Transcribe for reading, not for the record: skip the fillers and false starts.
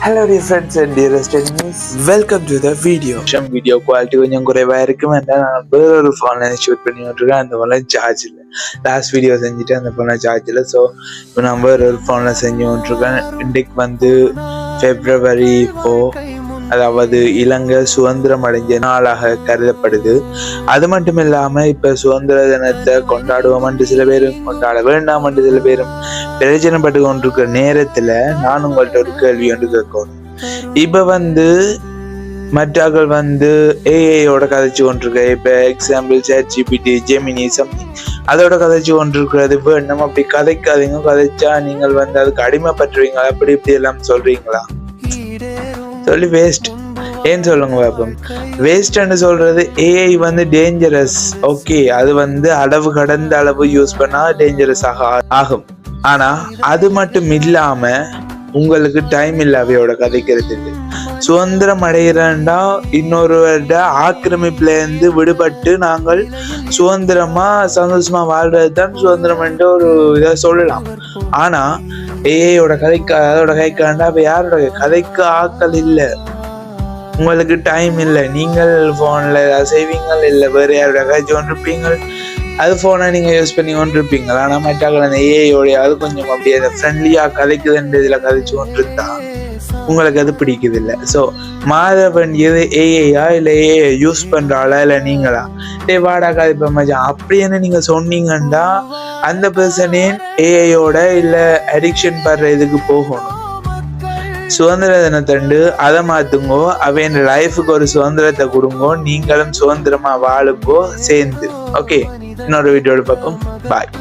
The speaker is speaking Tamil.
Hello dear friends and dearest enemies, welcome to the video. Video quality கொஞ்சம் குறைவா இருக்கும் என்றால் நான் வேறொரு ஃபோனில் ஷூட் பண்ணி விட்டுருக்கேன். அந்த ஃபோனில் சார்ஜ் இல்லை. லாஸ்ட் வீடியோ செஞ்சுட்டு அந்த ஃபோனில் சார்ஜ் இல்லை. ஸோ இப்போ நான் வேறொரு ஃபோனில் செஞ்சு விட்டுருக்கேன். இன்றைக்கு வந்து February 4, அதாவது இலங்கை சுதந்திரம் அடைஞ்ச நாளாக கருதப்படுது. அது மட்டும் இல்லாம இப்ப சுதந்திர தினத்தை கொண்டாடுவோம், சில பேரும் கொண்டாட வேண்டாம், சில பேரும் பிரயோஜனப்பட்டு கொண்டிருக்கிற நேரத்துல நான் உங்கள்கிட்ட ஒரு கேள்வி ஒன்று கேட்கணும். இப்ப வந்து மற்றவர்கள் வந்து ஏஐயோட கதைச்சு கொண்டிருக்க, இப்ப எக்ஸாம்பிள் ChatGPT, ஜெமினி சம்திங் அதோட கதைச்சு கொண்டிருக்கிறது வேணும். அப்படி கதைக்காதீங்க. கதைச்சா நீங்கள் வந்து அதுக்கு அடிமைப்பட்டுருவீங்களா? அப்படி இப்படி எல்லாம் சொல்றீங்களா? சொல்லி வேஸ்ட். ஏன்னு சொல்லுங்க பாப்போம். வேஸ்ட்ன்னு சொல்றது ஏஐ வந்து டேஞ்சரஸ். ஓகே, அது வந்து அளவு கடந்த அளவு யூஸ் பண்ணா டேஞ்சரஸ் ஆகும். ஆனா அது மட்டும் இல்லாம உங்களுக்கு டைம் இல்ல அவையோட கதைக்கிறதுக்கு. சுதந்திரம் அடைகிறண்டா இன்னொருவருட ஆக்கிரமிப்புல இருந்து விடுபட்டு நாங்கள் சுதந்திரமா சந்தோஷமா வாழ்றது தான் சுதந்திரம் என்று ஒரு இதை சொல்லலாம். ஆனா ஏஐயோட அதோட கதைக்காண்டா அப்ப யாரோட கதைக்கு ஆக்கள் இல்லை, உங்களுக்கு டைம் இல்லை, நீங்கள் போன்ல ஏதாவது செய்வீங்கள், இல்லை வேற யாரோட கதைச்சு கொண்டிருப்பீங்க, அது போனை நீங்க யூஸ் பண்ணி கொண்டிருப்பீங்க. ஆனா மற்றாக்கள் அந்த ஏஐயோடைய அது கொஞ்சம் அப்படியே ஃப்ரெண்ட்லியா கதைக்குதுன்ற இதுல கதைச்சு கொண்டிருந்தா உங்களுக்கு அது பிடிக்குது இல்லை. ஸோ மாற வேண்டியது ஏஐயா இல்லை ஏஐ யூஸ் பண்றாளா இல்லை நீங்களா? வாடா கதைப்ப மச்சான் அப்படின்னு நீங்க சொன்னீங்கன்னா அந்த பர்சனே ஏஐயோட இல்லை அடிக்ஷன் படுற இதுக்கு போகணும். சுதந்திர தினத்தண்டு அதை மாத்துங்கோ, அவன் லைஃபுக்கு ஒரு சுதந்திரத்தை கொடுங்கோ, நீங்களும் சுதந்திரமா வாழுங்கோ சேர்ந்து. ஓகே, இன்னொரு வீடியோட பார்ப்போம். பாய்.